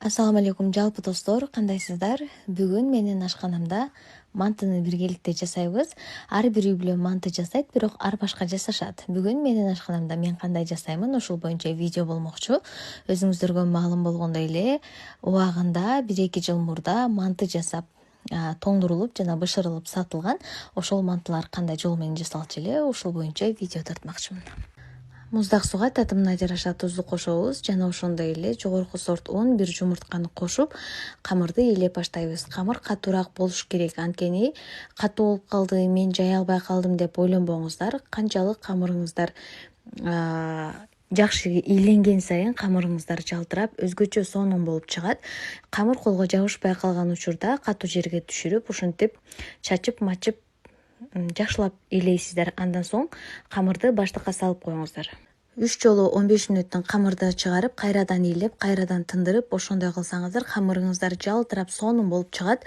Ассаламу алейкум жалпы достор, кандайсыздар? Бүгүн менин ашканамда мантыны биргеликте жасайбыз. Ар бир үй бүлө манты жасайт, бирок ар башка жасашат. Бүгүн менин ашканамда мен кандай жасаймын, ошол боюнча видео болмокчу. Өзүңүздөргө маалым болгондой эле, убагында 1-2 жыл мурда манты жасап тоңдурулуп жана бышырылып сатылган. Ошол мантылар кандай жол менен жасалчу эле, ошол боюнча видео тартмакчымын. Муздак суга татымына жараша тузду кошобуз жана ошондой эле жогорку сорт un, 1 жумуртканы кошуп, камырды ээлеп баштайбыз. Камыр катуураак болуш керек, анткени катуу болуп калды, мен жая албай калдым деп ойлонбоңуздар. Канчалык камырыңыздар жакшы ийленген сайын камырыңыздар жалтырап, өзгөчө сонун болуп чыгат. Камыр колго жабышпай калган учурда катуу жерге түшүрүп, ушинтип чачып-мачып жакшылап ийлейсиздер. Андан соң камырды баштыкка салып коюңуздар. 3 жолу 15 мүнөттөн камырды чыгарып, кайрадан ийлеп, кайрадан тындырып, ошондой кылсаңыздар камырыңыздар жалтырап сонун болуп чыгат.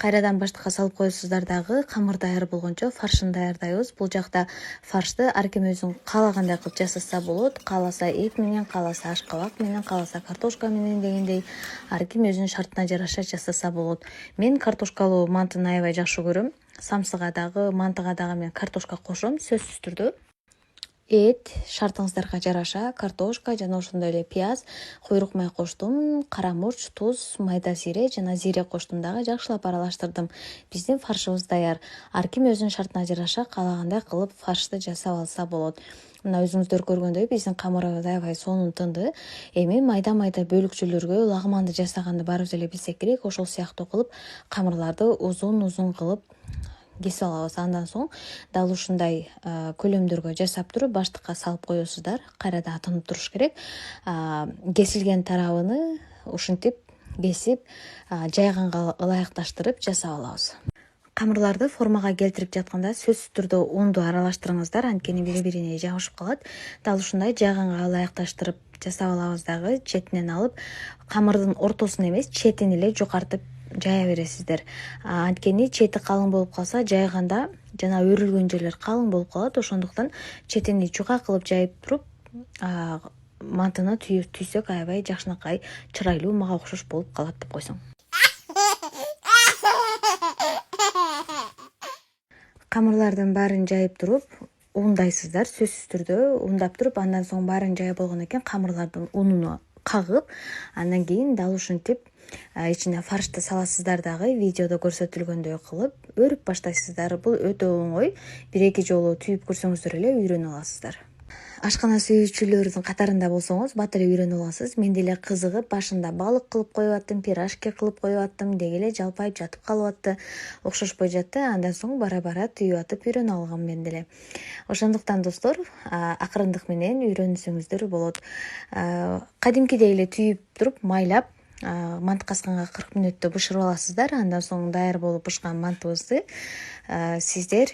Кайрадан баштыкка салып коесуздар дагы. Камыр даяр болгончо фаршын даярдайбыз. Бул жакта фаршты ар ким өзүнүн каалагандай кылып жасаса болот. Кааласа эт менен, кааласа ашкабак менен, кааласа картошка менен дегендей ар ким өзүнүн шартына жараша жасаса болот. Мен картошкалуу мантыны аябай жакшы көрөм. Самсыга дагы, мантыга дагы мен картошка кошом, сөзсүз түрдө. Эт шартыңыздарга жараша картошка жана ошондой эле пияз, куйрук май коштум, кара мурч, туз, майда зире жана зире коштум дагы, жакшылап аралаштырдым. Биздин фаршыбыз даяр. Ар ким өзүнүн шартына жараша каалагандай кылып фаршты жасап алса болот. Мына өзүңүздөр көргөндөй биздин камырыбыз аябай сонун тынды. Эми майда-майда бөлүкчөлөргө лагманды жасаганды баарыбыз эле билсек керек. Ошол сыяктуу кылып камырларды узун-узун кылып кесип алабыз. Андан соң дал ушундай көлөмдөргө жасап туруп баштыкка салып коесуздар. Кайрадан тынып туруш керек. Кесилген тарабын ушинтип кесип, жайганга ылайыкташтырып жасап алабыз. Камырларды формага келтирип жатканда сөзсүз түрдө унду аралаштырыңыздар, анткени бири-бирине жабышып калат. Дал ушундай жайганга ылайыкташтырып жасап алабыз дагы. Четинен алып, камырдын ортосун эмес, четин эле жукартып жая бересиздер. Анткени чети калың болуп калса, жайганда жана өрүлгөн жерлер калың болуп калат. Ошондуктан четини жука кылып жайып туруп, мантыны түйсөк аябай жакшынакай, чырайлуу, мага окшош болуп калат деп койсоң. Камырлардын баарын жайып туруп, ундайсыздар, сөзсүз түрдө ундап туруп, андан соң баарын жайып болгондон кийин камырлардын унуну кагып, андан кийин дал ушинтип ичине фаршты саласыздар дагы, видеодо көрсөтүлгөндөй кылып өрүп баштайсыздар. Бул өтө оңой. 1-2 жолу түйүп көрсөңүздөр эле үйрөнүп аласыздар. Ашкана сүйүүчүлөрдүн катарында болсоңуз, бат эле үйрөнүп аласыз. Мен деле кызыгып, башында балык кылып коюп аттым, пирожки кылып коюп аттым, деги эле жалпайып жатып калып атты, окшошпой жатты. Андан соң бара-бара түйүп атып үйрөнүп алгам мен деле. Ошондуктан достор, акырындык менен үйрөнсөңүздөр болот. Кадимкидей эле түйүп туруп, майлап, манты касканга 40 мүнөттө бышырып аласыздар. Андан соң даяр болуп бышкан мантыбызды сиздер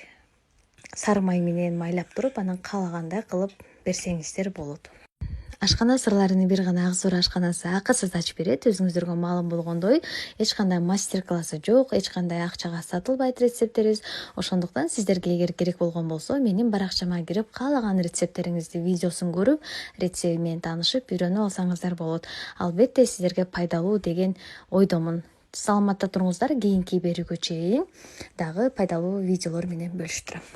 сары май менен майлап туруп, анан каалагандай кылып берсеңиздер болот. Ашкана сырларынын бир гана Ак-Зор ашканасы акысыз ачып берет. Өзүңүздөргө маалым болгондой, эч кандай мастер-классы жок, эч кандай акчага сатылбайт рецепттерибиз. Ошондуктан сиздерге эгер керек болгон болсо, менин баракчама кирип, каалаган рецепттериңизди видеосун көрүп, рецепти менен таанышып, үйрөнүп алсаңыздар болот. Албетте сиздерге пайдалуу деген ойдомун. Саламатта туруңуздар, кийинки берүүгө чейин дагы пайдалуу видеолор менен бөлүшүп турам.